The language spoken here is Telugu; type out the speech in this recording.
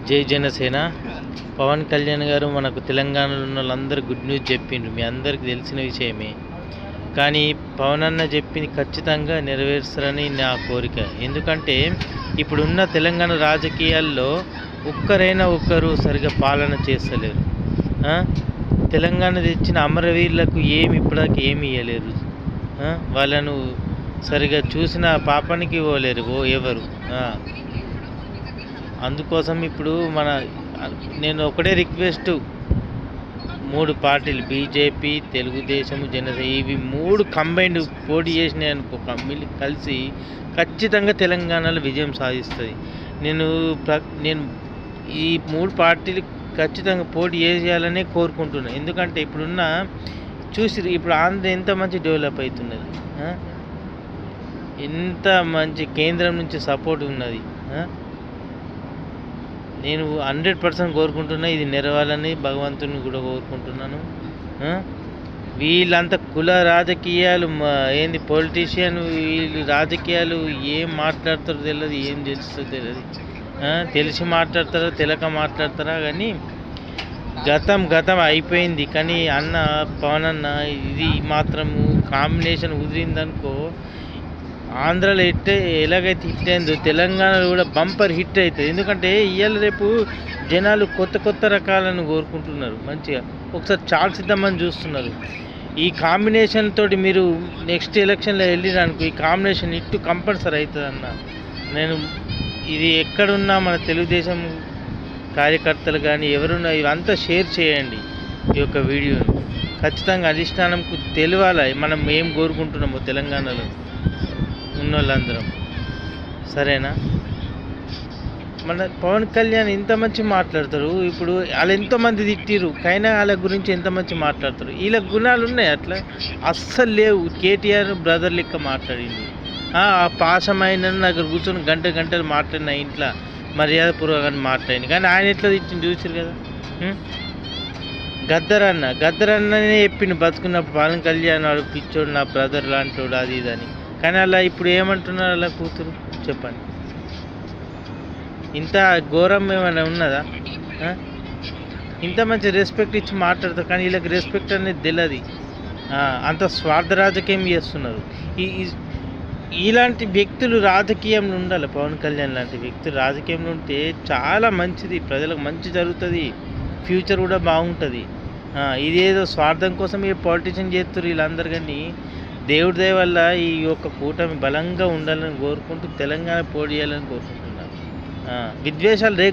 జై జనసేన. పవన్ కళ్యాణ్ గారు మనకు తెలంగాణలో ఉన్న వాళ్ళందరూ గుడ్ న్యూస్ చెప్పిండ్రు. మీ అందరికీ తెలిసిన విషయమే. కానీ పవన్ అన్న చెప్పింది ఖచ్చితంగా నెరవేరుస్తారని నా కోరిక. ఎందుకంటే ఇప్పుడున్న తెలంగాణ రాజకీయాల్లో ఒక్కరు సరిగా పాలన చేస్తలేరు. తెలంగాణ తెచ్చిన అమరవీరులకు ఇప్పటిదాకా ఏమి ఇవ్వలేరు. వాళ్ళను సరిగా చూసిన పాపానికి పోలేరు ఎవరు. అందుకోసం ఇప్పుడు నేను ఒకటే రిక్వెస్ట్, 3 పార్టీలు బీజేపీ, తెలుగుదేశం, జనసేన ఇవి 3 కంబైన్డ్ పోటీ చేసినాయి అనుకో, కలిసి ఖచ్చితంగా తెలంగాణలో విజయం సాధిస్తుంది. నేను ఈ 3 పార్టీలు ఖచ్చితంగా పోటీ చేయాలనే కోరుకుంటున్నాను. ఎందుకంటే ఇప్పుడున్న ఇప్పుడు ఆంధ్ర ఎంత మంచి డెవలప్ అవుతున్నది, ఎంత మంచి కేంద్రం నుంచి సపోర్ట్ ఉన్నది. నేను 100% కోరుకుంటున్నా, ఇది నెరవాలని భగవంతుని కూడా కోరుకుంటున్నాను. వీళ్ళంతా కుల రాజకీయాలు ఏంది పొలిటీషియన్, వీళ్ళు రాజకీయాలు ఏం మాట్లాడతారో తెలియదు, ఏం తెలుస్తుందో తెలియదు. తెలిసి మాట్లాడతారా తెలియక మాట్లాడతారా, కానీ గతం అయిపోయింది. కానీ పవన్ అన్న ఇది మాత్రము కాంబినేషన్ కుదిరిందనుకో, ఆంధ్రాలో ఎలాగైతే హిట్ అయిందో తెలంగాణలో కూడా బంపర్ హిట్ అవుతుంది. ఎందుకంటే ఇవాళ రేపు జనాలు కొత్త రకాలను కోరుకుంటున్నారు. మంచిగా ఒకసారి ఛాన్స్ ఇద్దామని చూస్తున్నారు. ఈ కాంబినేషన్ తోటి మీరు నెక్స్ట్ ఎలక్షన్లో వెళ్ళిరనుకో, ఈ కాంబినేషన్ హిట్ కంపల్సరీ అవుతుంది అన్న. నేను ఇది ఎక్కడున్నా మన తెలుగుదేశం కార్యకర్తలు కానీ ఎవరున్నా ఇవంతా షేర్ చేయండి. ఈ యొక్క వీడియోని ఖచ్చితంగా అధిష్టానంకు తెలియాలి మనం ఏం కోరుకుంటున్నామో తెలంగాణలో ఉన్న వాళ్ళందరం. సరేనా? మన పవన్ కళ్యాణ్ ఎంత మంచి మాట్లాడతారు. ఇప్పుడు వాళ్ళు ఎంతోమంది తిట్టిరు, కానీ వాళ్ళ గురించి ఎంత మంచి మాట్లాడతారు. వీళ్ళ గుణాలు ఉన్నాయి, అట్లా అస్సలు లేవు. కేటీఆర్ బ్రదర్ లెక్క మాట్లాడింది. ఆ పాశమైన దగ్గర కూర్చొని గంటలు మాట్లాడిన, ఇంట్లో మర్యాదపూర్వకంగా మాట్లాడింది. కానీ ఆయన ఎట్లా తిట్టింది చూసారు కదా. గద్దరన్ననే చెప్పిండు బతుకున్నప్పుడు పవన్ కళ్యాణ్ వాడు పిచ్చోడు, నా బ్రదర్ లాంటోడు, అది ఇది అని. కానీ అలా ఇప్పుడు ఏమంటున్నారు అలా కూతురు, చెప్పండి. ఇంత ఘోరం ఏమైనా ఉన్నదా? ఇంత మంచి రెస్పెక్ట్ ఇచ్చి మాట్లాడతారు, కానీ వీళ్ళకి రెస్పెక్ట్ అనేది తెలియదు. అంత స్వార్థ రాజకీయం చేస్తున్నారు. ఇలాంటి వ్యక్తులు రాజకీయంలో ఉండాలి. పవన్ కళ్యాణ్ లాంటి వ్యక్తులు రాజకీయంలో ఉంటే చాలా మంచిది, ప్రజలకు మంచి జరుగుతుంది, ఫ్యూచర్ కూడా బాగుంటుంది. ఇదేదో స్వార్థం కోసం ఈ పాలిటిషియన్ చేస్తారు వీళ్ళందరూ. కానీ దేవుడి దయ వల్ల ఈ యొక్క కూటమి బలంగా ఉండాలని కోరుకుంటూ తెలంగాణ పోటీ చేయాలని కోరుకుంటున్నాను. విద్వేషాలు